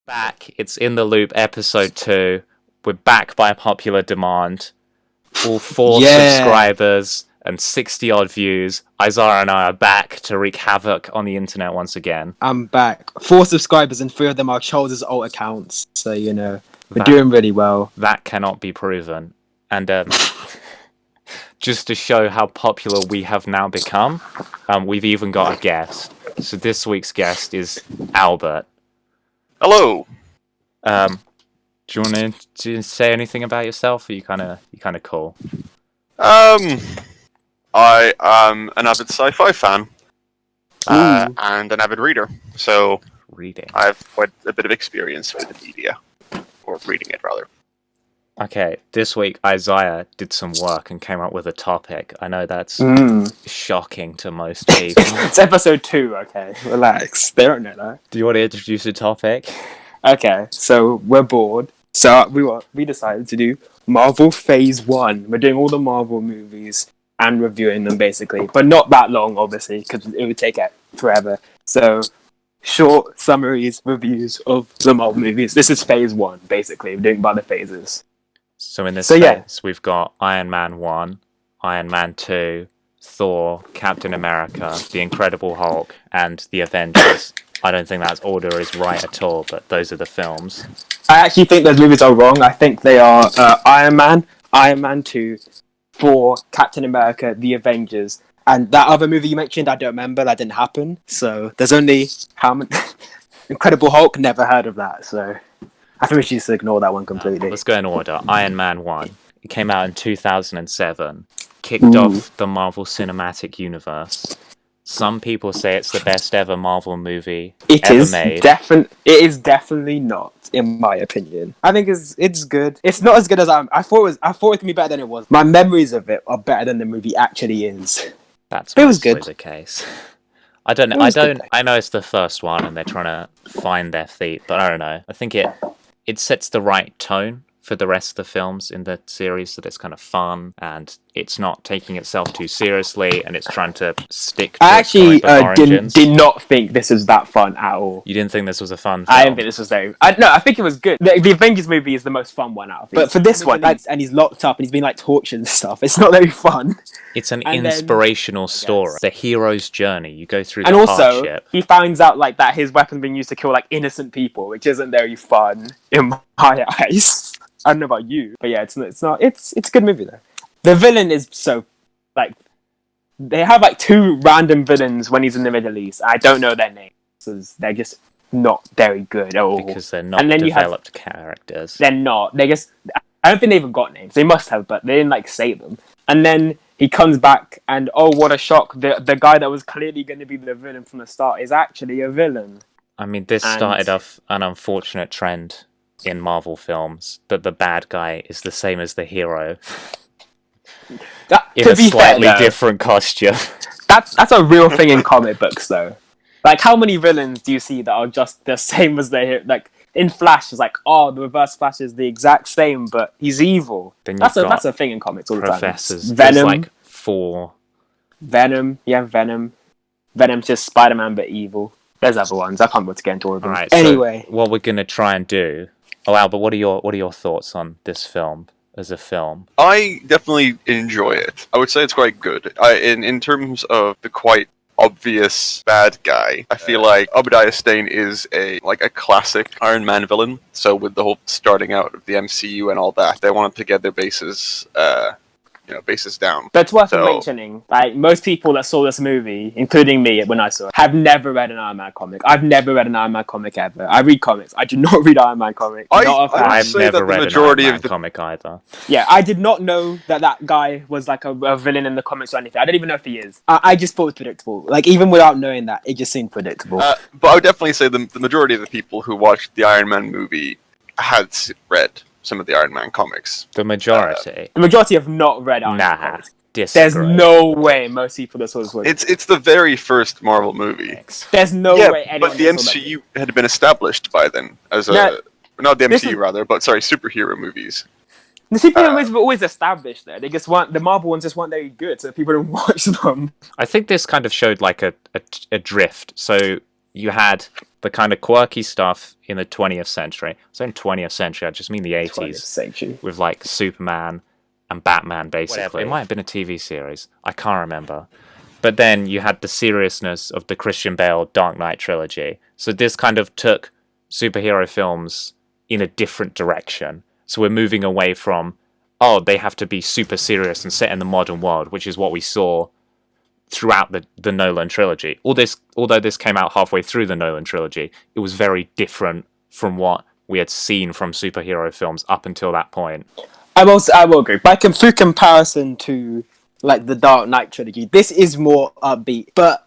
Back. It's In the Loop, episode 2. We're back by popular demand. All 4 subscribers and 60 odd views. Isaiah and I are back to wreak havoc on the internet once again. I'm back. 4 subscribers and 3 of them are Charles's old accounts. So, we're doing really well. That cannot be proven. And just to show how popular we have now become, we've even got a guest. So this week's guest is Albert. Hello. Do you want to say anything about yourself? Or you kind of cool? I am an avid sci-fi fan and an avid reader, so Reading. I have quite a bit of experience with the media, or reading it rather. Okay, this week Isaiah did some work and came up with a topic. I know that's shocking to most people. It's episode 2, okay? Relax. They don't know that. Do you want to introduce the topic? Okay, so we're bored. So we decided to do Marvel Phase 1. We're doing all the Marvel movies and reviewing them, basically. But not that long, obviously, because it would take forever. So, short summaries, reviews of the Marvel movies. This is Phase 1, basically. We're doing by the phases. So in this phase, we've got Iron Man 1, Iron Man 2, Thor, Captain America, The Incredible Hulk, and The Avengers. I don't think that order is right at all, but those are the films. I actually think those movies are wrong. I think they are Iron Man, Iron Man 2, Thor, Captain America, The Avengers, and that other movie you mentioned, I don't remember. That didn't happen. So there's only how many... Incredible Hulk, never heard of that, so... I think we should just ignore that one completely. Let's go in order. Iron Man 1. It came out in 2007. Kicked off the Marvel Cinematic Universe. Some people say it's the best ever Marvel movie ever made. It is definitely not, in my opinion. I think it's good. It's not as good as I thought it was be better than it was. My memories of it are better than the movie actually is. That's it was good. The case. I don't know. I know it's the first one and they're trying to find their feet, but I don't know. I think it sets the right tone for the rest of the films in the series, that it's kind of fun and it's not taking itself too seriously and it's trying to stick to I actually did not think this was that fun at all. You didn't think this was a fun film? I didn't think this was I think it was good. The Avengers movie is the most fun one out of it. But for this one, and he's locked up and he's been like tortured and stuff, it's not very fun. It's an inspirational story. The hero's journey. You go through the hardship. And also, he finds out like that his weapon's being used to kill like innocent people, which isn't very fun in my eyes. I don't know about you, but yeah, it's a good movie though. The villain is so, like, they have like 2 random villains when he's in the Middle East. I don't know their names, because they're just not very good at all. Because they're not developed characters. They're not. I don't think they even got names. They must have, but they didn't like say them. And then he comes back and, oh, what a shock. The guy that was clearly going to be the villain from the start is actually a villain. I mean, this started off an unfortunate trend in Marvel films, that the bad guy is the same as the hero. In a slightly different costume. That's a real thing in comic books, though. Like, how many villains do you see that are just the same as the hero? Like, in Flash, it's like, oh, the Reverse Flash is the exact same, but he's evil. That's a thing in comics all the time. Venom. Like 4. Venom, yeah, Venom. Venom's just Spider-Man, but evil. There's other ones. I can't wait to get into all of them. Right, anyway. So what we're going to try and do... Oh, Albert, what are your thoughts on this film as a film? I definitely enjoy it. I would say it's quite good. In terms of the quite obvious bad guy, I feel like Obadiah Stane is a classic Iron Man villain. So with the whole starting out of the MCU and all that, they wanted to get their bases down. But it's worth mentioning, like, most people that saw this movie, including me when I saw it, have never read an Iron Man comic. I've never read an Iron Man comic ever. I read comics. I do not read Iron Man comics. I've never read an Iron Man comic either. Yeah, I did not know that guy was like a villain in the comics or anything. I don't even know if he is. I just thought it was predictable. Like, even without knowing that, it just seemed predictable. But I would definitely say the majority of the people who watched the Iron Man movie had read some of the Iron Man comics. The majority? The majority have not read Iron Man comics. Disagree. There's no way most people that saw this would. It's the very first Marvel movie. There's no way anyone but the MCU had been established by then as not the MCU rather, but superhero movies. The superhero movies were always established there. The Marvel ones just weren't very good, so people didn't watch them. I think this kind of showed like a drift. So you had the kind of quirky stuff in the 20th century. So in 20th century, I just mean the 20th 80s, century. with like Superman and Batman, basically. Whatever. It might have been a TV series. I can't remember. But then you had the seriousness of the Christian Bale Dark Knight trilogy. So this kind of took superhero films in a different direction. So we're moving away from, oh, they have to be super serious and set in the modern world, which is what we saw throughout the Nolan trilogy. Although this came out halfway through the Nolan trilogy, it was very different from what we had seen from superhero films up until that point. I will agree. Through comparison to like the Dark Knight trilogy, this is more upbeat. But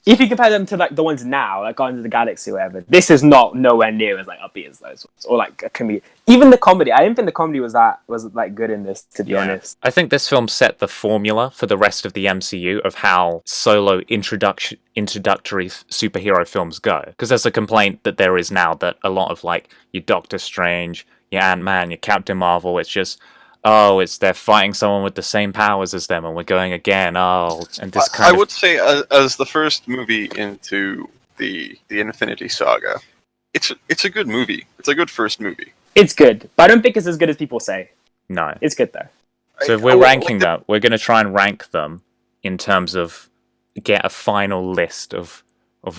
if you compare them to like the ones now, like Guardians of the Galaxy or whatever, this is nowhere near as like upbeat as those ones. Or like a comedy. Even the comedy, I didn't think the comedy was like good in this, to be honest. I think this film set the formula for the rest of the MCU of how solo introductory superhero films go. Because there's a complaint that there is now that a lot of like your Doctor Strange, your Ant-Man, your Captain Marvel, it's just, oh, they're fighting someone with the same powers as them, and we're going again. Oh, and this kind I of... would say, as the first movie into the Infinity Saga, it's a good movie. It's a good first movie. It's good, but I don't think it's as good as people say. No. It's good though. So if we're ranking them, we're going to try and rank them in terms of get a final list of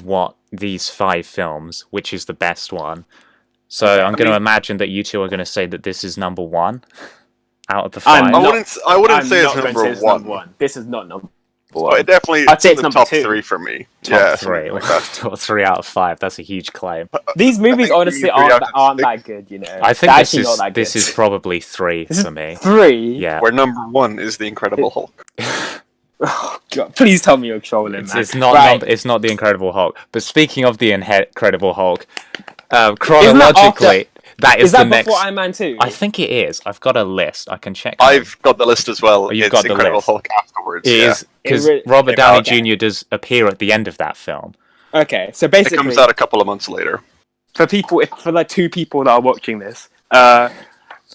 what these 5 films, which is the best one. So I'm going to imagine that you two are going to say that this is number 1 out of the 5. I wouldn't say it's number one. This is not number 1. But it definitely, I'd say it's the number top 2. 3 for me. Top 3. Like top 3 out of 5. That's a huge claim. These movies honestly aren't that good, you know. I think this is probably 3 for me. 3? Yeah. Where number 1 is the Incredible Hulk. Oh God! Please tell me you're trolling, man. It's not the Incredible Hulk. But speaking of the Incredible Hulk, chronologically, is that the next. Before Iron Man 2? I think it is. I've got a list. I can check. I've got the list as well. You've it's got the Incredible list. Hulk afterwards. It is because Robert Downey Jr. does appear at the end of that film. Okay, so basically, it comes out a couple of months later. For like 2 people that are watching this, I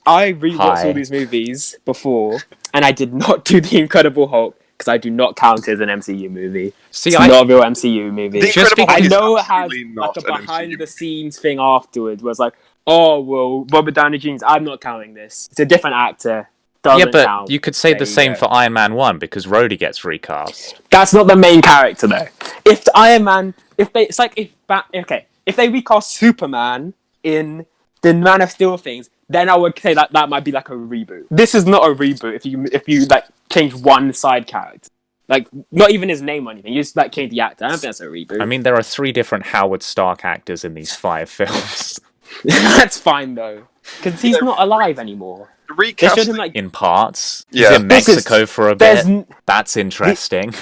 rewatched all these movies before, and I did not do the Incredible Hulk. Because I do not count it as an MCU movie. It's not a real MCU movie. I know it has like a behind-the-scenes thing afterwards, where it's like, oh well, Robert Downey Jr. I'm not counting this. It's a different actor. Doesn't count. You could say the same for Iron Man 1 because Rhodey gets recast. That's not the main character though. If the Iron Man, if they recast Superman in the Man of Steel things, then I would say that might be like a reboot. This is not a reboot if you like change one side character. Like, not even his name or anything. You just like change the actor. I don't think that's a reboot. I mean, there are 3 different Howard Stark actors in these 5 films. That's fine though. Because he's not alive anymore. Recasting in parts. Yeah. He's in Mexico for a bit. That's interesting.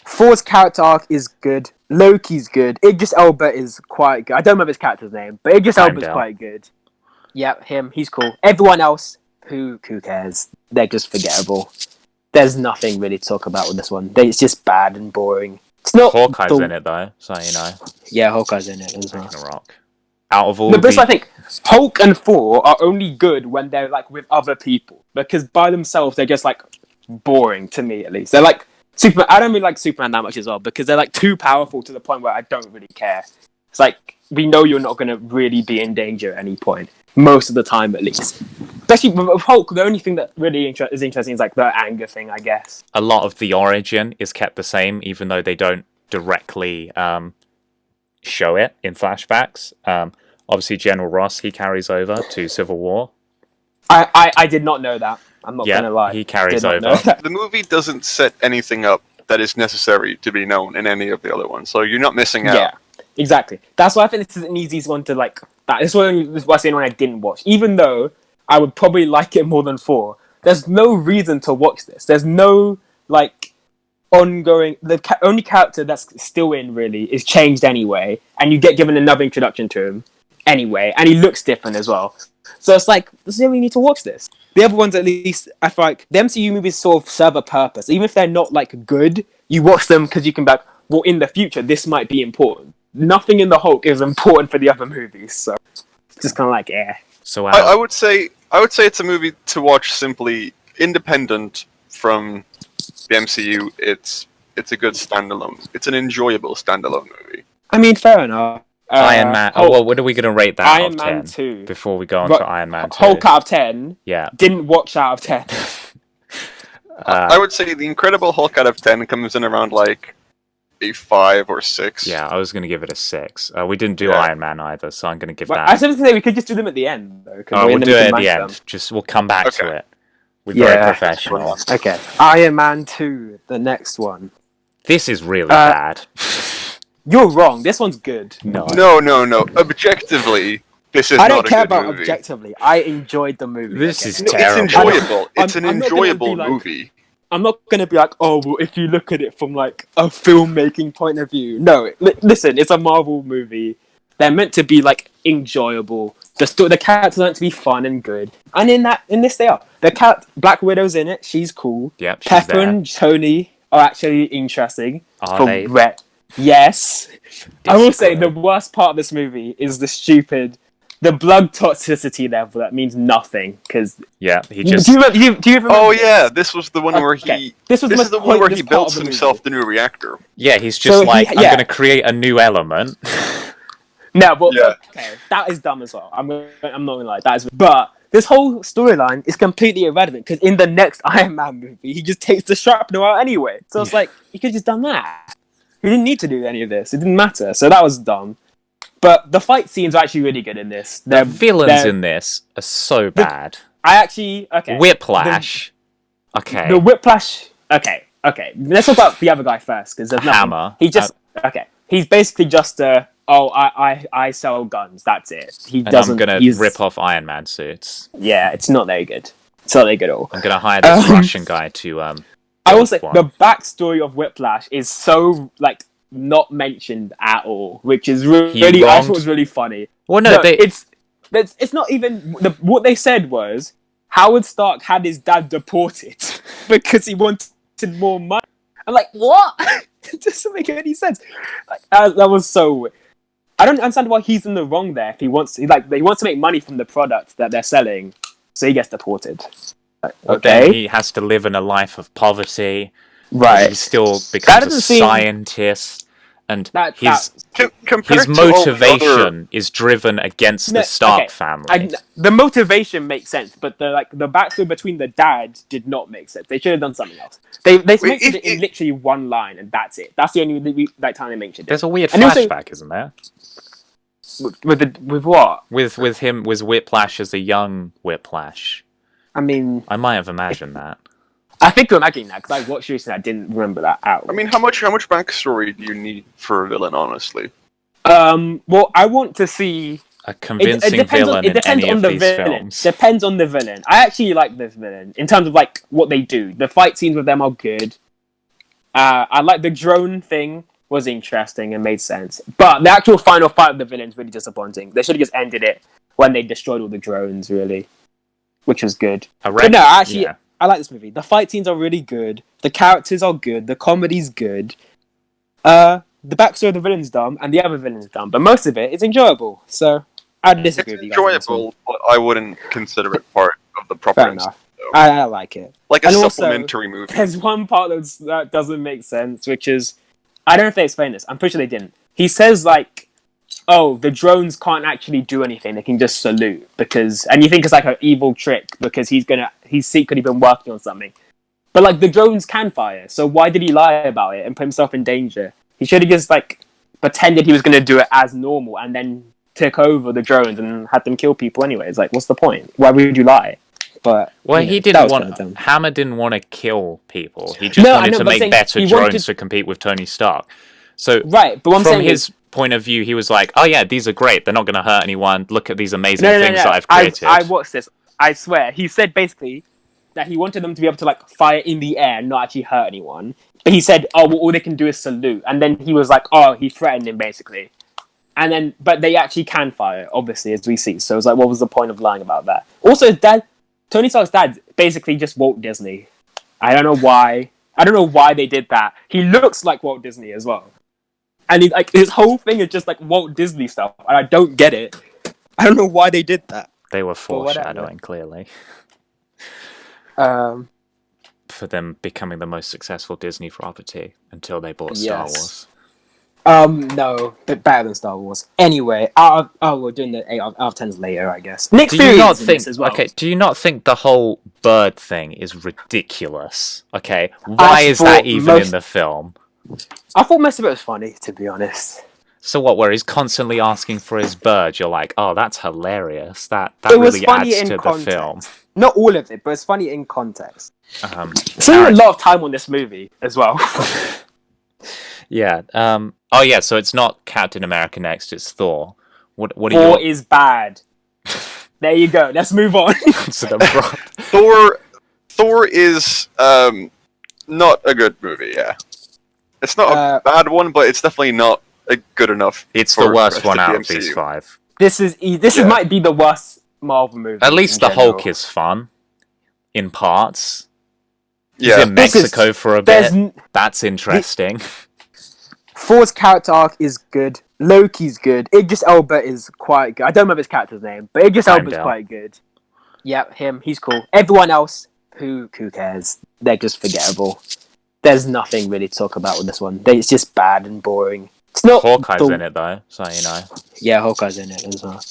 Thor's character arc is good. Loki's good. Idris Elba is quite good. I don't remember his character's name, but Idris Elba's quite good. Yep, him. He's cool. Everyone else, who cares? They're just forgettable. There's nothing really to talk about with this one. It's just bad and boring. It's not. Hawkeye's in it though, so you know. Yeah, Hawkeye's in it as well. Taking a rock. Out of all, but I think Hulk and Thor are only good when they're like with other people, because by themselves they're just like boring to me at least. They're like Superman. I don't really like Superman that much as well because they're like too powerful to the point where I don't really care. It's like we know you're not going to really be in danger at any point. Most of the time, at least. Especially with Hulk, the only thing that really is interesting is like the anger thing, I guess. A lot of the origin is kept the same, even though they don't directly show it in flashbacks. Obviously, General Ross, he carries over to Civil War. I did not know that. I'm not going to lie. He carries over. The movie doesn't set anything up that is necessary to be known in any of the other ones, so you're not missing out. Yeah, exactly. That's why I think this is an easy one to like. This was the one I didn't watch, even though I would probably like it more than 4. There's no reason to watch this. There's no like ongoing. The only character that's still in really is changed anyway, and you get given another introduction to him anyway, and he looks different as well. So it's like, does anyone need to watch this? The other ones, at least, I feel like the MCU movies sort of serve a purpose. Even if they're not like good, you watch them because you can be like, well, in the future, this might be important. Nothing in the Hulk is important for the other movies, so it's just kind of like, eh. So I would say it's a movie to watch simply independent from the MCU. It's a good standalone. It's an enjoyable standalone movie. I mean, fair enough. Iron Man. Hulk, Well, what are we going to rate that Iron out of Man 10 2. before we go on Ru- to Iron Man 2? Hulk out of 10. Yeah. Didn't watch out of 10. I would say the Incredible Hulk out of 10 comes in around like a 5 or 6. Yeah, I was going to give it a 6. We didn't do Yeah. Iron Man either, so I'm going to give But I that. was going to say we could just do them at the end, though. We'll do it at the end. We'll come back to Okay. it. We're very Yeah. professional. Okay. Iron Man 2, the next one. This is really bad. You're wrong. This one's good. No. No. Objectively, this is I not don't a care good about movie. objectively. I enjoyed the movie. This okay? is No, terrible. it's enjoyable. It's an I'm not gonna enjoyable be like- movie. I'm not going to be like, oh, well, if you look at it from like a filmmaking point of view. No, listen, it's a Marvel movie. They're meant to be like enjoyable. The characters are meant to be fun and good. And in this they are. Black Widow's in it. She's cool. Yep, she's Pepper there. and Tony are actually interesting. Are they? Yes. I will say Disagree. the worst part of this movie is the blood toxicity level that means nothing. Because Yeah, he do just... you remember? Oh yeah, this was the one where Okay. he. This was This the is the most one where he pointless part builds of the movie. himself the new reactor. Yeah, he's just So he- like, I'm yeah. going to create a new element. No, but Yeah. okay, that is dumb as well. I'm not gonna lie, that is. But this whole storyline is completely irrelevant because in the next Iron Man movie, he just takes the shrapnel out anyway. So it's like he could have just done that. He didn't need to do any of this. It didn't matter. So that was dumb. But the fight scenes are actually really good in this. The villains in this are so bad. I actually Whiplash. Okay. The Whiplash. Okay. Let's talk about the other guy first because there's nothing. Hammer. He just okay. He's basically just I sell guns. That's it. He And doesn't. I'm going he's- to rip off Iron Man suits. Yeah, it's not very good. It's not very good at all. I'm going to hire this Russian guy to... I will build say one. the backstory of Whiplash is so like not mentioned at all, which is really I wronged- thought was really funny. Well, no, It's not even what they said was Howard Stark had his dad deported because he wanted more money. I'm like, what? It doesn't make any sense. Like, that was so weird. I don't understand why he's in the wrong there. If he wants to make money from the product that they're selling, so he gets deported. Like, But then okay, he has to live in a life of poverty. right. He still becomes a doesn't seem- scientist. And his Compared to all motivation is driven against No, the Stark okay. family. The motivation makes sense, but the backstory between the dad did not make sense. They should have done something else. They mentioned it in literally one line, and that's it. That's the only time they mentioned it. There's a weird And also- flashback, isn't there? With what? With him, was Whiplash as a young Whiplash. I mean, I might have imagined that. I think you're imagining that because I watched recently. I didn't remember that out. I mean, how much backstory do you need for a villain, honestly? Well, I want to see. A convincing villain in any of these films. Depends on the villain. I actually like this villain in terms of like what they do. The fight scenes with them are good. I like the drone thing was interesting and made sense, but the actual final fight of the villain is really disappointing. They should have just ended it when they destroyed all the drones, really, which was good. But no, actually, yeah. I like this movie. The fight scenes are really good. The characters are good. The comedy's good. The backstory of the villain's dumb, and the other villain's dumb, but most of it is enjoyable. So I disagree It's with you guys on this one. enjoyable, but I wouldn't consider it part of the proper Fair enough. I like it. like a And also, supplementary movie. There's one part that doesn't make sense, which is I don't know if they explained this. I'm pretty sure they didn't. He says like, "Oh, the drones can't actually do anything; they can just salute." And you think it's like an evil trick because he's secretly been working on something. But like the drones can fire, so why did he lie about it and put himself in danger? He should have just like pretended he was going to do it as normal and then took over the drones and had them kill people anyways. Like, what's the point? Why would you lie? But Well, you know, he that didn't was want. kinda dumb. Hammer didn't want to kill people. He just No, I wanted know, to but I'm make saying better he drones wanted- to compete with Tony Stark. So Right, but what I'm from saying his is, point of view, he was like, "Oh yeah, these are great. They're not going to hurt anyone. Look at these amazing things that I've created." I watched this. I swear, he said basically that he wanted them to be able to like fire in the air and not actually hurt anyone. But he said, "Oh, well, all they can do is salute," and then he was like, "Oh, he threatened him basically." And then, but they actually can fire, obviously, as we see. So it's like, what was the point of lying about that? Also, his dad, Tony Stark's dad, basically just Walt Disney. I don't know why. I don't know why they did that. He looks like Walt Disney as well, and his whole thing is just like Walt Disney stuff, and I don't get it. I don't know why they did that. They were whatever. foreshadowing clearly Um, for them becoming the most successful Disney property until they bought Star Yes. Wars. No, but better than Star Wars. Anyway, we're doing the 8 out of 10s later, I guess. Nick Do Fury you not is in think? this as well. Okay, do you not think the whole bird thing is ridiculous? Okay, why is that even in the film? I thought most of it was funny, to be honest. So what? Where he's constantly asking for his bird, you're like, oh, that's hilarious. That It was really funny adds in to context. the film. Not all of it, but it's funny in context. Aaron- Spending a lot of time on this movie as well. Yeah. Oh yeah. So it's not Captain America next. It's Thor. What are Thor your? is bad. There you go. Let's move on. So the Thor is not a good movie. Yeah, it's not a bad one, but it's definitely not a good enough. It's for the worst one rest out the of these MCU. 5. This might be the worst Marvel movie. At least in the general. Hulk is fun, in parts. Yeah, He's in Mexico for a there's bit. That's interesting. Thor's character arc is good. Loki's good. Idris Elba is quite good. I don't remember his character's name, but Idris Elba's Heimdall. quite good. Yep, him. He's cool. Everyone else, who cares? They're just forgettable. There's nothing really to talk about with this one. It's just bad and boring. It's not. Hawkeye's in it though, so you know. Yeah, Hawkeye's in it as well.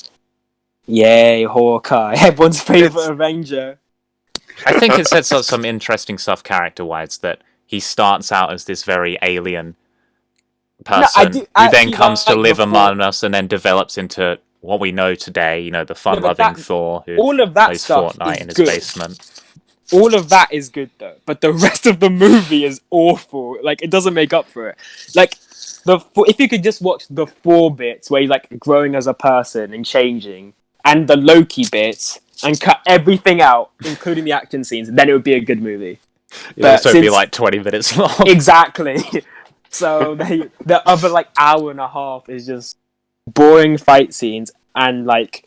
Yay, Hawkeye! Everyone's favorite Avenger. I think it sets up some interesting stuff character-wise. That he starts out as this very alien person who then comes to live among us and then develops into what we know today. You know, the fun-loving Thor who all of that plays stuff Fortnite is in his good. basement. All of that is good though, but the rest of the movie is awful. Like it doesn't make up for it. Like if you could just watch the 4 bits where he's like growing as a person and changing, and the Loki bits, and cut everything out, including the action scenes, then it would be a good movie. It'd also be like 20 minutes long. Exactly. So the other like hour and a half is just boring fight scenes and like,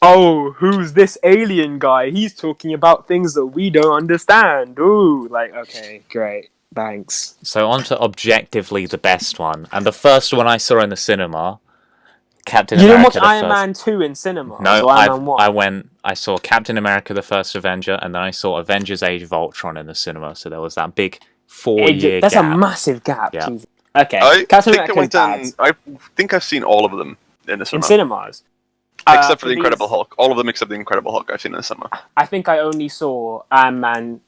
oh, who's this alien guy? He's talking about things that we don't understand. Ooh, like, okay, great, thanks. So on to objectively the best one, and the first one I saw in the cinema, Captain You America. didn't watch Iron Man 2 in cinema? No, or Iron Man 1? I saw Captain America: The First Avenger, and then I saw Avengers: Age of Ultron in the cinema. So there was that big 4-year That's gap. a massive gap. Yeah. Jesus. Okay, I Captain think America I think I've seen all of them in the in cinema. cinemas. Except for the Incredible Hulk. All of them except the Incredible Hulk I've seen in the cinema. I think I only saw Iron Man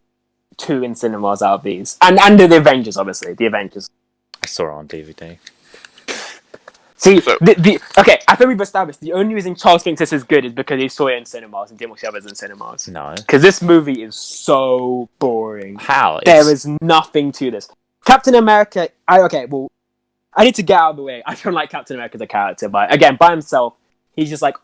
2 in cinemas out of these. And the Avengers, obviously. The Avengers. I saw it on DVD. See, So- okay, I think we've established the only reason Charles thinks this is good is because he saw it in cinemas and didn't watch the others in cinemas. No. Because this movie is so boring. How? There is nothing to this. Captain America, I need to get out of the way. I don't like Captain America as a character, but again, by himself, he's just like,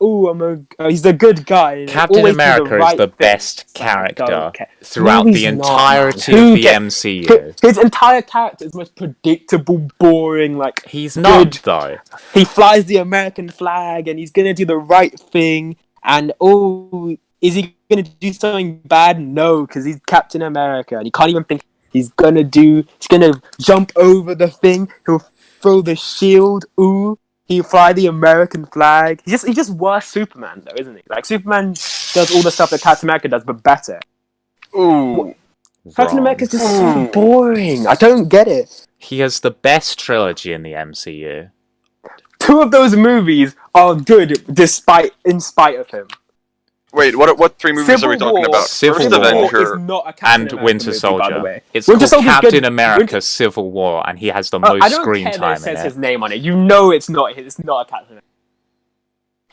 he's a good guy. And Captain always do America right is the thing. best It's like, I don't character care. throughout No, the he's not, entirety man. of Who the cares? MCU. His entire character is most predictable, boring, like... He's not, good. though. He flies the American flag and he's gonna do the right thing. And is he gonna do something bad? No, because he's Captain America and he can't even think he's gonna jump over the thing. He'll throw the shield. He'll fly the American flag. He's just worse Superman though, isn't he? Like Superman does all the stuff that Captain America does, but better. Ooh. Captain Wrong. America's just so boring. I don't get it. He has the best trilogy in the MCU. 2 of those movies are good in spite of him. Wait, what 3 movies are we talking about? Civil First War. Avenger. Is not a Captain And America Winter movie, Soldier. by the way. It's Winter called Soldier's Captain good. America Civil War, and he has the most I don't screen care that time it says in it. his name on it. You know it's not a Captain America.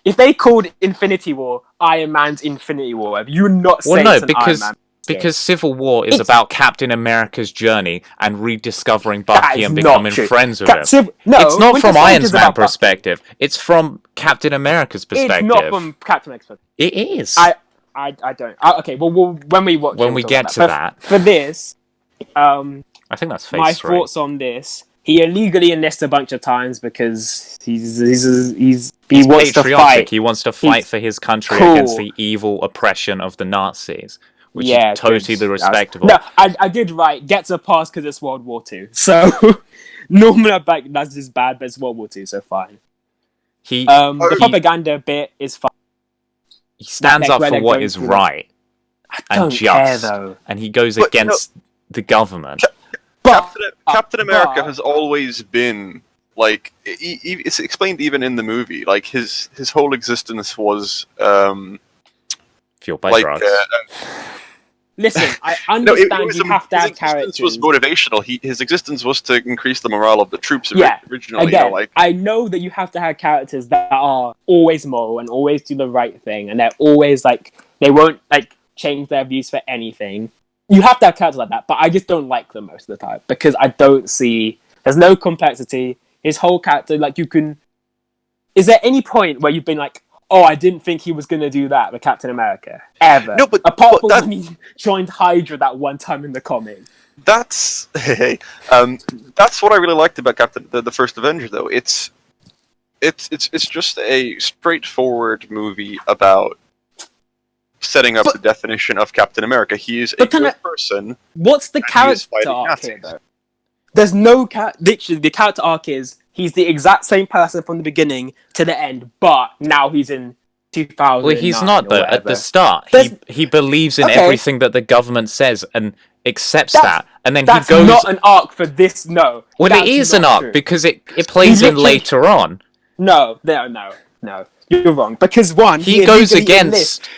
If they called Infinity War Iron Man's Infinity War, you would not say Well, no, it's an because Iron Man. because Civil War is It's- about Captain America's journey and rediscovering That Bucky is and not becoming true. friends with him. No, It's not Winter from Soldier's Iron Man's about Bucky. perspective. It's from Captain America's perspective. It's not from Captain America's perspective. It is. I don't. Okay, well, when we watch, When it, we we'll get talk to about that. For this, I think that's my Phase 3. thoughts on this. He illegally enlists a bunch of times because he He's wants to patriotic. fight. He wants to fight He's for his country cool. against the evil oppression of the Nazis, which Yeah, is totally good. respectable. No, I did right. Gets a pass because it's World War II. So normally I'm like, that's just bad, but it's World War II, so fine. He The propaganda bit is fine. he stands up where for they're what going is through right I and don't just, care though. and he goes But, against the government. But Captain America but- has always been Like it's explained even in the movie. Like his whole existence was Fueled by like drugs. Listen, I no, understand you have to his have existence characters. was motivational. His existence was to increase the morale of the troops Yeah, originally. Again, You know, like I know that you have to have characters that are always moral and always do the right thing, and they're always like they won't like change their views for anything. You have to have characters like that, but I just don't like them most of the time because I don't see there's no complexity. His whole character, like you can. Is there any point where you've been like, oh, I didn't think he was gonna do that with Captain America ever? No, but apart from that, when he joined Hydra that one time in the comic. that's that's what I really liked about the first Avenger, though. It's just a straightforward movie about setting up the definition of Captain America. He is a good person. What's the and he is character fighting arc here, Nazis. though? There's no literally the character arc is he's the exact same person from the beginning to the end, but now he's in 2000. Well, he's not though. At the start, he believes in Okay. everything that the government says and accepts that, and then he That's goes. not an arc for this. No. Well, That's it is not an arc true. because it plays in literally- later on. No. You're wrong. Because one, He goes illegally against.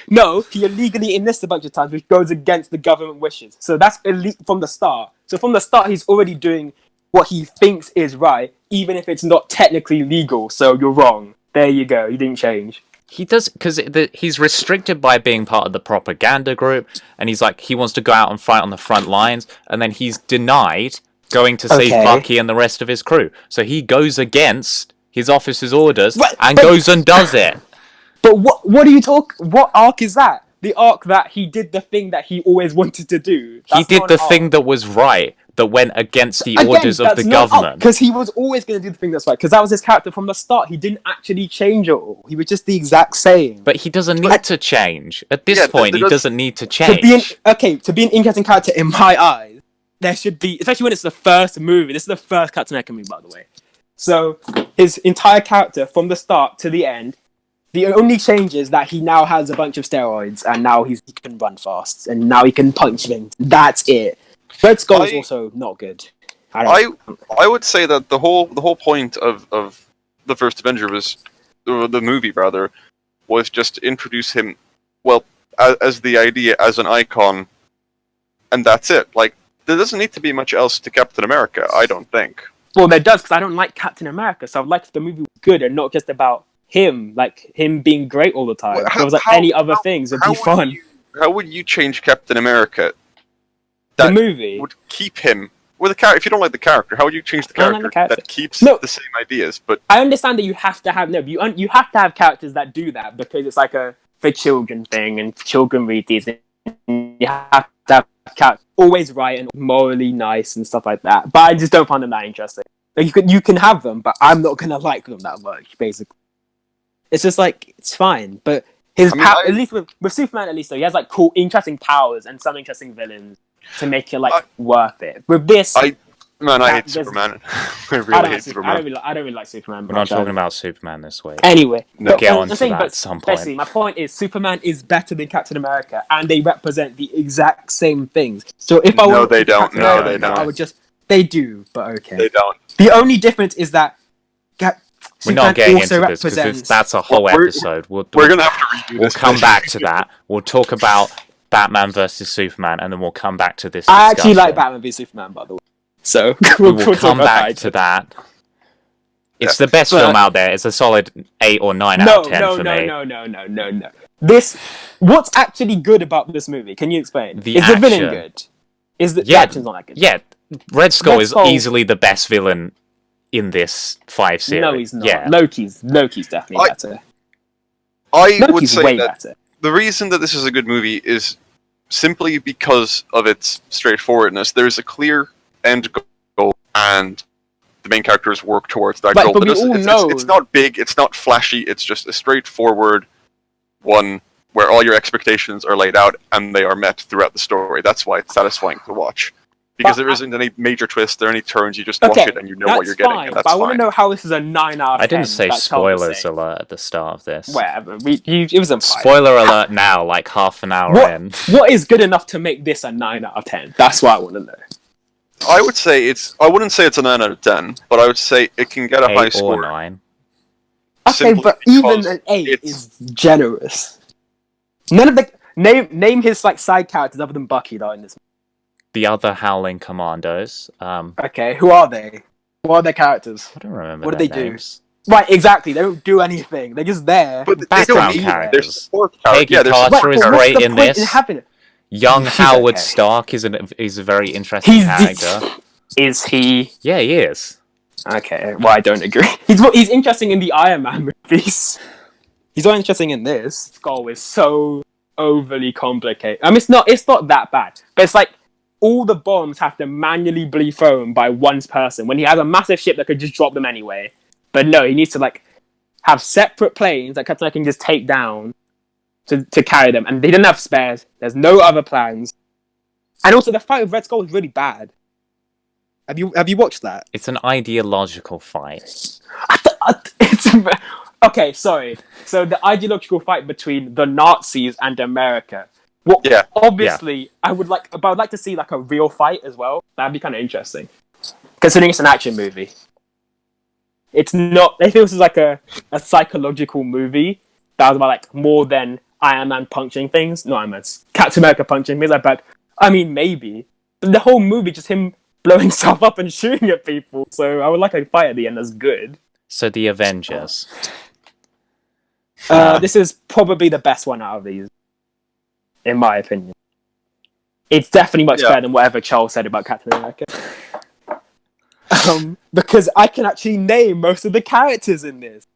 he illegally enlists a bunch of times, which goes against the government wishes. So that's elite from the start. So from the start, he's already doing what he thinks is right, even if it's not technically legal. So you're wrong. There you go. You didn't change. He does because he's restricted by being part of the propaganda group, and he's like he wants to go out and fight on the front lines, and then he's denied going to save Okay. Bucky and the rest of his crew. So he goes against his officer's orders and but- goes and does it. But what do you talk? What arc is that? The arc that he did the thing that he always wanted to do. He did the thing that was right, that went against the orders of the government. Because he was always going to do the thing that's right. Because that was his character from the start. He didn't actually change at all. He was just the exact same. But he doesn't need to change. At this point, he doesn't need to change. To be an interesting character in my eyes, there should be, especially when it's the first movie. This is the first Captain America movie, by the way. So his entire character from the start to the end, the only change is that he now has a bunch of steroids and now he can run fast and now he can punch things. That's it. Red Skull is also not good. I would say that the whole point of the first Avenger was the movie rather was just to introduce him as the idea as an icon, and that's it. Like there doesn't need to be much else to Captain America, I don't think. Well, there does, because I don't like Captain America, so I'd like if the movie was good and not just about him, like him being great all the time. If there was like any other things, it'd be fun. How would you change Captain America? The movie would keep him with a character. If you don't like the character, how would you change the character that keeps the same ideas? But I understand that you have to have you have to have characters that do that because it's like a for children thing and children read these. And you have to have characters always right and morally nice and stuff like that. But I just don't find them that interesting. Like you can have them, but I'm not gonna like them that much. Basically, it's just like it's fine. But at least with Superman, at least though, he has like cool, interesting powers and some interesting villains to make it like worth it. With this, I hate Superman. I really hate Superman. I don't really like Superman. We're not talking about Superman this week. Anyway, we'll get on to that at some point. Basically, my point is Superman is better than Captain America, and they represent the exact same things. So if I they don't. No, they don't. I would just they do, but okay. They don't. The only difference is that we're not getting into this because that's a whole episode. We're going to have to redo this. We'll come back to that. We'll talk about Batman versus Superman, and then we'll come back to this. I actually like Batman v Superman, by the way. So we'll come back to that. It's the best film out there. It's a solid 8 or 9 out of 10 for me. No. What's actually good about this movie? Can you explain? Is the villain good? The action's not that good? Yeah, Red Skull is easily the best villain in this 5 series. No, he's not. Yeah. Loki's definitely better. I would say way that better. The reason that this is a good movie is simply because of its straightforwardness. There's a clear end goal, and the main characters work towards that goal. But we all know it's not big, it's not flashy, it's just a straightforward one where all your expectations are laid out and they are met throughout the story. That's why it's satisfying to watch. Because there isn't any major twists, there are any turns, you just watch it and you know what you're getting, and that's but I want fine. to know how this is a 9 out of 10. I didn't say spoilers alert at the start of this. Whatever. It was a 5. Spoiler alert now, like half an hour in. What is good enough to make this a 9 out of 10? That's what I want to know. I would say I wouldn't say it's a 9 out of 10, but I would say it can get a high 8 score. or 9. Okay, simply but because even an 8 it's- is generous. None of the name his like side characters other than Bucky that are in this. The other Howling Commandos. Okay, who are they? What are their characters? I don't remember What do their they do? names. Right, exactly. They don't do anything. They're just there. But they Background don't need characters. There's support characters. Peggy Yeah, there's Carter support is but characters. what's great the in point this. having it? Young She's Howard okay. Stark is a very interesting He's character. Is he? Yeah, he is. Okay, well I don't agree. He's interesting in the Iron Man movies. He's not interesting in this. Skull is so overly complicated. I mean, it's not that bad, but it's like all the bombs have to manually be thrown by one person when he has a massive ship that could just drop them anyway. But no, he needs to like have separate planes that Captain America can just take down to carry them, and they didn't have spares. There's no other plans, and also the fight with Red Skull is really bad. Have you watched that? It's an ideological fight. It's okay. Sorry. So the ideological fight between the Nazis and America. Well, Yeah. obviously, I would like to see like a real fight as well. That'd be kind of interesting, considering it's an action movie. It's not. I feel this is like a psychological movie that was about like more than Iron Man punching things. No, Iron Man's Captain America punching things. But I mean, maybe. But the whole movie just him blowing stuff up and shooting at people. So I would like a fight at the end that's good. So the Avengers. This is probably the best one out of these, in my opinion. It's definitely much better than whatever Charles said about Captain America. Because I can actually name most of the characters in this.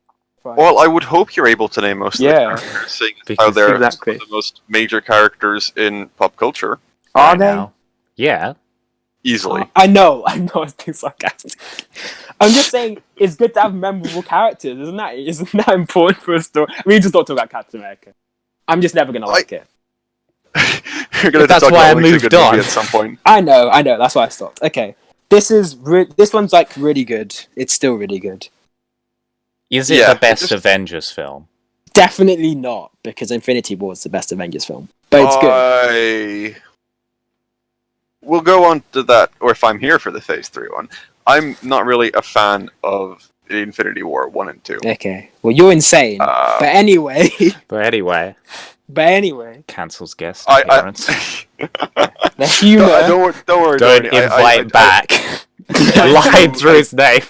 Right. Well, I would hope you're able to name most of the Yeah. characters, seeing as Because how they're exactly. the most major characters in pop culture. Are right they? now. Yeah. Easily. I know, it's being sarcastic. I'm just saying, it's good to have memorable characters, isn't that important for a story? We just don't talk about Captain America. I'm just never gonna like it. You're gonna That's talk why I about a moved good on. movie at some point. I know, that's why I stopped. Okay. This one's like really good. It's still really good. Is it Yeah, the best just- Avengers film? Definitely not, because Infinity War is the best Avengers film. But it's good. We'll go on to that, or if I'm here for the Phase 3 one. I'm not really a fan of Infinity War 1 and 2. Okay. Well, you're insane. But anyway. But anyway, cancels guest I appearance. The humour. Don't worry. Don't Tony. invite back. Lied through his name.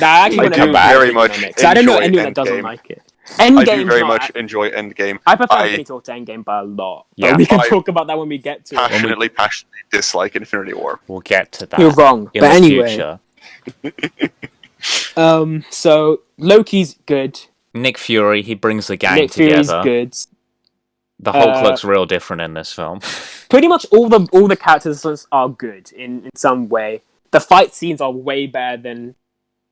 Nah, I actually I want do to very much because I don't know enjoy anyone that doesn't Endgame. like it. I Endgame. do very much enjoy Endgame. I prefer I- Infinity War to Endgame by a lot. Yeah. But we can I- talk about that when we get to it. Passionately dislike Infinity War. We'll get to that You're wrong. in But the anyway. future. So Loki's good. Nick Fury, he brings the gang Nick Fury's together. good. The Hulk looks real different in this film. Pretty much all the characters are good in some way. The fight scenes are way better than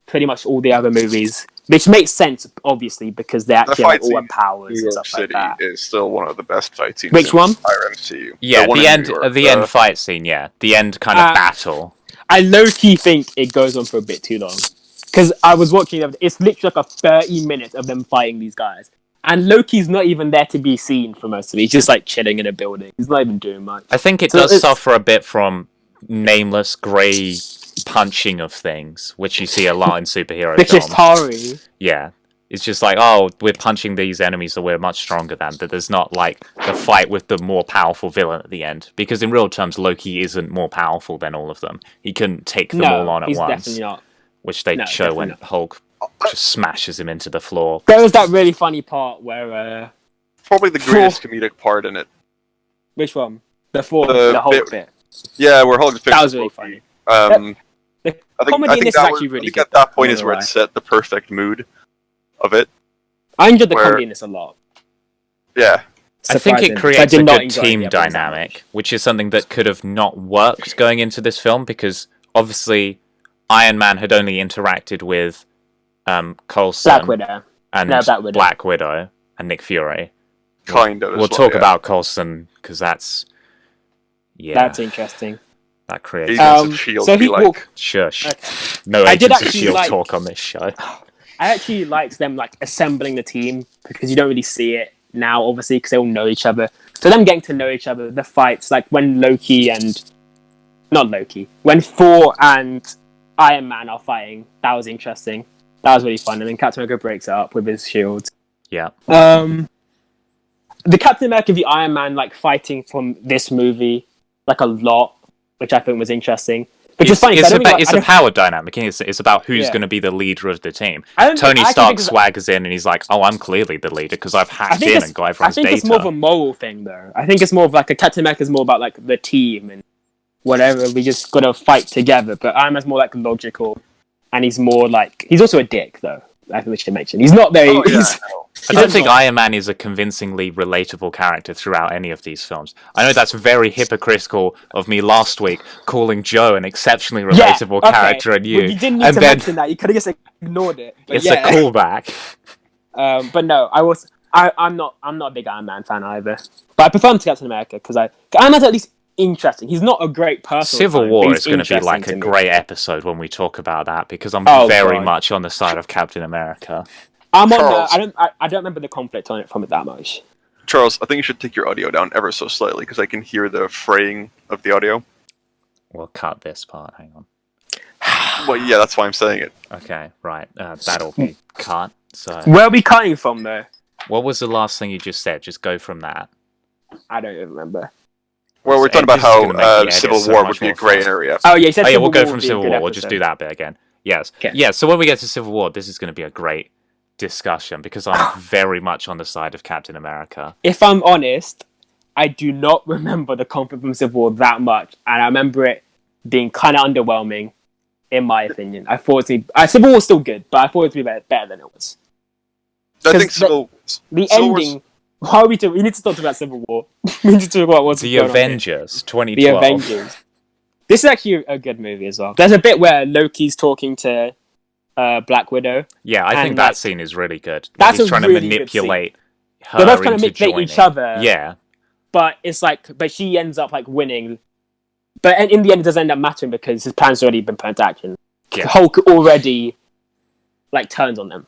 pretty much all the other movies, which makes sense, obviously, because they actually have all the powers New and York stuff like City that. is still one of the best fight scenes. Which in one? the entire MCU. Yeah, one the in end, New York, the end fight scene. Yeah, the end kind of battle. I low-key think it goes on for a bit too long. Because I was watching them, it's literally like a 30 minutes of them fighting these guys. And Loki's not even there to be seen for most of it. He's just like chilling in a building. He's not even doing much. I think it So does it's- suffer a bit from nameless grey punching of things, which you see a lot in superhero Because films. Tari. Yeah. It's just like, oh, we're punching these enemies that we're much stronger than, but there's not, like, the fight with the more powerful villain at the end. Because in real terms, Loki isn't more powerful than all of them. He couldn't take them all on at he's once, definitely not. which they No, show when definitely not. Hulk just smashes him into the floor. There was that really funny part where, Probably the greatest comedic part in it. which one? The The Hulk bit. Yeah, where Hulk just picks That was up really Loki. funny. I think, comedy I in think this is that actually was- really I think good, at that though, point I'm is not where gonna it set the perfect mood of it. I enjoyed the where- comedy in this a lot. Yeah. I think Surprising. it 'Cause I creates did a not good enjoy team the episodes that dynamic, much. which is something that could have not worked going into this film, because obviously Iron Man had only interacted with Coulson Black Widow. and No, Black Widow. And Nick Fury. Kind of. We'll talk about Coulson, because that's... Yeah, That's interesting. that creates... Agents of S.H.I.E.L.D. So be he like. walked. Shush. Okay. No I did Agents of actually S.H.I.E.L.D. like- talk on this show. I actually liked them like assembling the team because you don't really see it now, obviously, because they all know each other. So them getting to know each other, the fights, like when Loki and not Loki. When Thor and Iron Man are fighting, that was interesting. That was really fun. And then Captain America breaks it up with his shield. Yeah. The Captain America v Iron Man like fighting from this movie like a lot, which I think was interesting. Which is funny. It's a power dynamic. It's about who's going to be the leader of the team. Tony Stark swaggers in and he's like, "Oh, I'm clearly the leader because I've hacked in and got everyone's data." I think it's more of a moral thing, though. I think it's more of like a Captain America is more about like the team and whatever. We just got to fight together. But Iron Man's more like logical, and he's more like he's also a dick, though. I think we should mention he's not very. I don't think Iron Man is a convincingly relatable character throughout any of these films. I know that's very hypocritical of me last week, calling Joe an exceptionally relatable character and you. Well, you didn't need to mention that. You could have just ignored it. It's a callback. But no, I'm not a big Iron Man fan either. But I prefer him to Captain America because Iron Man's at least interesting. He's not a great person. Civil War is going to be like a great episode when we talk about that because I'm very much on the side of Captain America. I don't remember the conflict on it from it that much. Charles, I think you should take your audio down ever so slightly because I can hear the fraying of the audio. We'll cut this part. Hang on. Well, yeah, that's why I'm saying it. Okay, right. That'll be cut. So where are we cutting from, though? What was the last thing you just said? Just go from that. I don't even remember. Well, we're talking about how Civil War would be a great area. Oh, yeah, you said we'll go from Civil War. We'll just do that bit again. Yes. Okay. Yeah, so when we get to Civil War, this is going to be a great discussion because I'm very much on the side of Captain America. If I'm honest, I do not remember the conflict from Civil War that much, and I remember it being kind of underwhelming, in my opinion. I thought Civil War was still good, but I thought it would be better than it was. I think the ending. Why are we we need to talk about Civil War. We need to talk about what's the Avengers 2012. The Avengers. This is actually a good movie as well. There's a bit where Loki's talking to Black Widow. Yeah, I think that scene is really good. He's trying to manipulate her. They're both trying to manipulate each other. Yeah. But it's but she ends up winning. But in the end, it doesn't end up mattering because his plan's already been put into action. Yeah. Hulk already turns on them.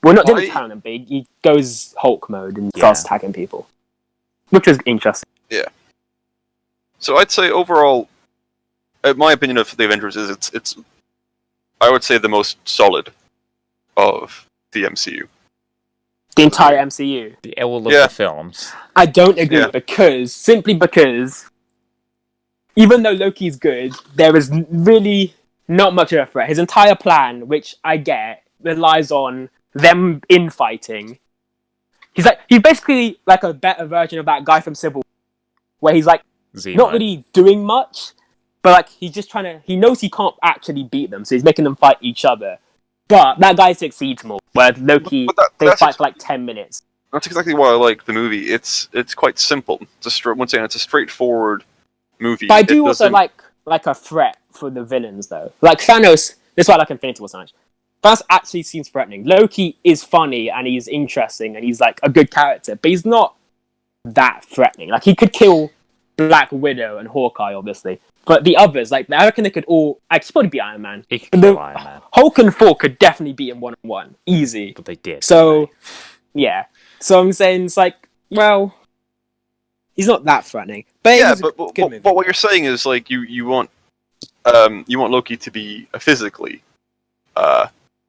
Well, not didn't turn on them, but he goes Hulk mode and starts attacking people, which was interesting. Yeah. So I'd say overall, my opinion of the Avengers is it's I would say the most solid of the MCU. The entire MCU. All of the films. I don't agree simply because even though Loki's good, there is really not much of a threat. His entire plan, which I get, relies on them infighting. He's basically a better version of that guy from Civil War, where he's not really doing much, but he's just he knows he can't actually beat them, so he's making them fight each other. But that guy succeeds more, where Loki, they fight for 10 minutes. That's exactly why I like the movie. It's quite simple. Once again, it's a straightforward movie. But I do also like a threat for the villains, though. Like Thanos, this is why I like Infinity War so much. Thanos actually seems threatening. Loki is funny, and he's interesting, and he's a good character, but he's not that threatening. He could kill Black Widow and Hawkeye, obviously. But the others, I reckon they could all... I could probably beat Iron Man. He could kill Iron Man. Hulk and Thor could definitely beat him one-on-one. Easy. But they did. So, yeah. So I'm saying it's well... He's not that threatening. But but what you're saying is, you want Loki to be physically...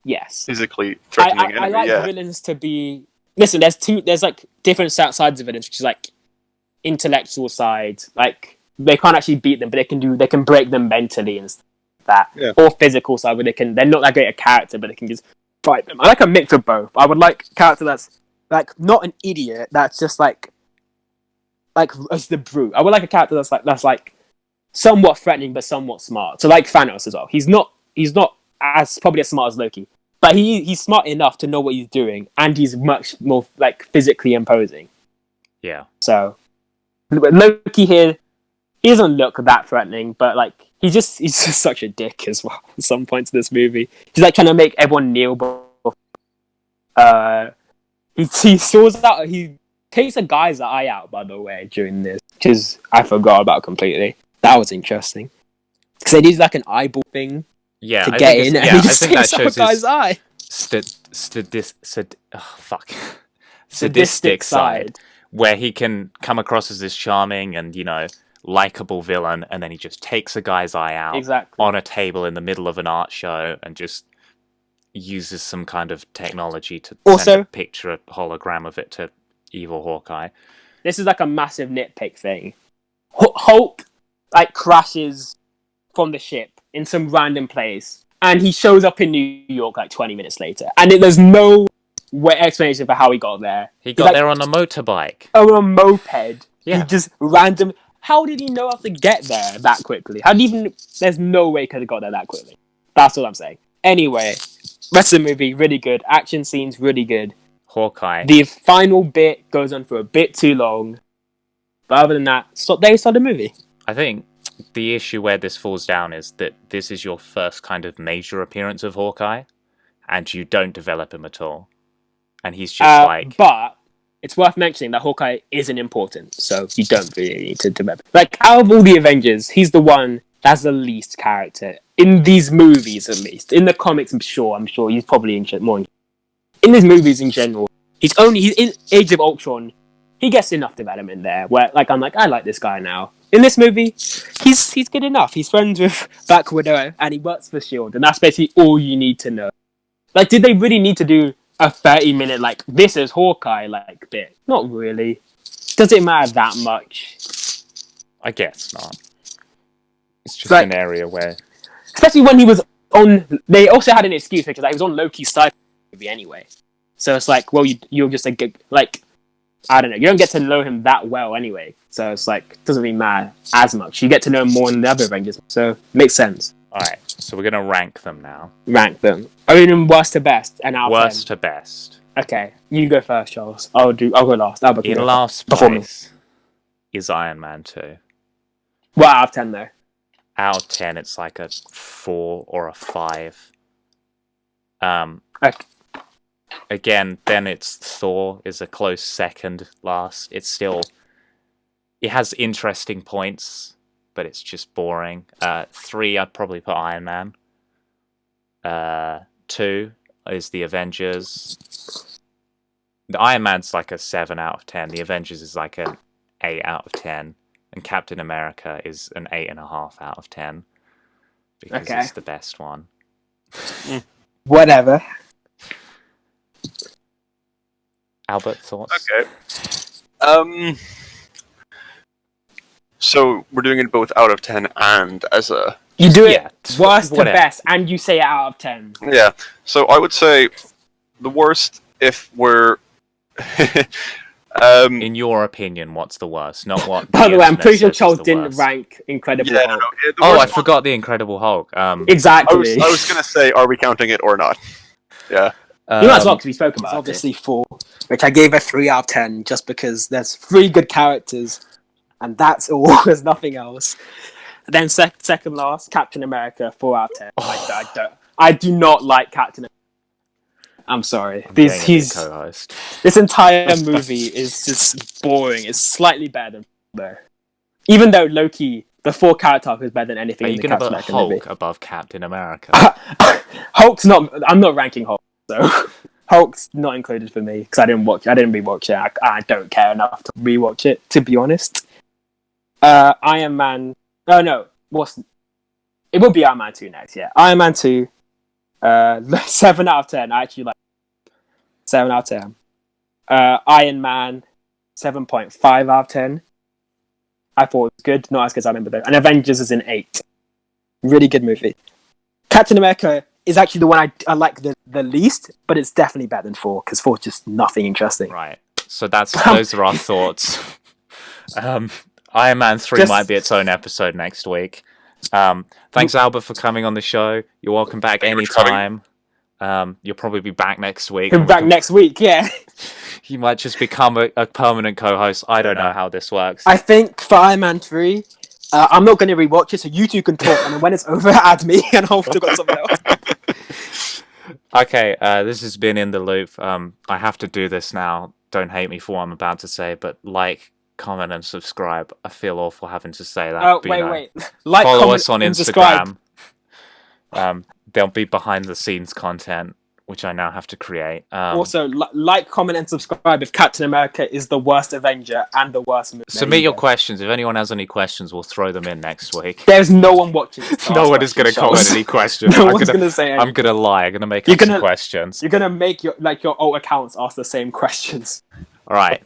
yes. Physically threatening enemy. I like villains to be... Listen, there's different sides of villains, which is intellectual side. They can't actually beat them, but they can break them mentally and stuff like that. Yeah. Or physical side, where they're not that great a character, but they can just fight them. I like a mix of both. I would like a character that's not an idiot, that's just as the brute. I would like a character that's somewhat threatening but somewhat smart. So Thanos as well. He's not as probably as smart as Loki, but he's smart enough to know what he's doing, and he's much more physically imposing. Yeah. So Loki here, he doesn't look that threatening, but he's just such a dick as well at some points in this movie. He's trying to make everyone kneel. He saws out. He takes a guy's eye out, by the way, during this, which I forgot about completely. That was interesting because they did an eyeball thing to get in, and he just takes out a guy's eye. Sadistic side, where he can come across as this charming and likable villain, and then he just takes a guy's eye out Exactly. on a table in the middle of an art show and just uses some kind of technology to Also- send a picture, a hologram of it to evil Hawkeye. This is like a massive nitpick thing. Hulk like crashes from the ship in some random place, and he shows up in New York like 20 minutes later, and there's no explanation for how he got there. He got there on a motorbike. On a moped. Yeah. He just random. How did he know how to get there that quickly? How did even? There's no way he could have got there that quickly. That's what I'm saying. Anyway, rest of the movie really good. Action scenes really good. Hawkeye. The final bit goes on for a bit too long, but other than that, they saw the movie. I think the issue where this falls down is that this is your first kind of major appearance of Hawkeye, and you don't develop him at all. And he's just But it's worth mentioning that Hawkeye isn't important, so you don't really need to develop. Like, out of all the Avengers, he's the one that's the least character. In these movies, at least. In the comics, I'm sure he's probably more. In these movies in general, he's in Age of Ultron, he gets enough development there, where, like, I'm like, I like this guy now. In this movie, he's good enough. He's friends with Black Widow, and he works for S.H.I.E.L.D., and that's basically all you need to know. Like, did they really need to do a 30-minute, like, this is Hawkeye, like, bit? Not really. Does it matter that much? I guess not. It's just Like, an area where... Especially when he was on... They also had an excuse, because like, he was on Loki's side movie anyway. So it's like, well, you're just like... I don't know, you don't get to know him that well anyway. So it's like, it doesn't really matter as much. You get to know him more in the other Avengers. So, makes sense. Alright, so we're going to rank them now. Rank them. I mean, from worst to best, and out of 10. Worst to best. Okay, you go first, Charles. I'll go last. In last place is Iron Man 2. Well, out of 10, though. Out of 10, it's like a 4 or a 5. Okay. Again, then it's Thor is a close second last. It has interesting points, but it's just boring. 3, I'd probably put Iron Man. 2 is the Avengers. The Iron Man's like a 7 out of 10. The Avengers is like an 8 out of 10. And Captain America is an 8.5 out of 10. Because it's the best one. Whatever. Albert, thoughts? Okay. So we're doing it both out of 10 and as a... You do it Yeah, worst to whatever. best, and you say it out of 10. Yeah. So I would say the worst if we're... In your opinion, what's the worst? Not what. By the way, I'm internet pretty sure says is Charles the didn't worst. rank Incredible Yeah, Hulk. the Oh, I worst one- forgot the Incredible Hulk. Exactly. I was going to say, are we counting it or not? Yeah. You might as well, because we spoke about It's it. obviously 4, which I gave a 3 out of 10 just because there's 3 good characters, and that's all. There's nothing else. Then second last, Captain America, 4 out of 10. I do not like Captain America. I'm sorry. I'm getting a big He's co-host. this entire movie is just boring. It's slightly better than though. Even though Loki, the 4 character arc is better than anything Are in you the going to Captain put America movie. Hulk above Captain America? Hulk's not. I'm not ranking Hulk. So Hulk's not included for me because I didn't rewatch it. I don't care enough to rewatch it, to be honest. Iron Man. Oh no, it would be Iron Man 2 next. Yeah, Iron Man 2. 7 out of 10. I actually like 7 out of 10. Iron Man 7.5 out of 10. I thought it was good, not as good as I remember though. And Avengers is an 8. Really good movie. Captain America is actually the one I like the least, but it's definitely better than 4 because 4 is just nothing interesting. Right. So those are our thoughts. Iron Man 3 might be its own episode next week. Thanks, Albert, for coming on the show. You're welcome back Thank you for anytime. You'll probably be back next week. He'll be back next week, yeah. You might just become a permanent co-host. I don't know how this works. I think for Iron Man 3, I'm not going to rewatch it, so you two can talk, and then when it's over, add me, and I'll talk about something else. Okay, this has been In the Loop. I have to do this now. Don't hate me for what I'm about to say, but like, comment, and subscribe. I feel awful having to say that. Oh, but, you know, wait. Like, follow comment, us on and subscribe. Instagram. There'll be behind the scenes content which I now have to create. Also, like, comment, and subscribe if Captain America is the worst Avenger and the worst movie. Submit your questions. If anyone has any questions, we'll throw them in next week. There's no one watching. No one is going to comment any questions. No one's going to say anything. I'm going to lie. I'm going to make up some questions. You're going to make your alt accounts ask the same questions. All right.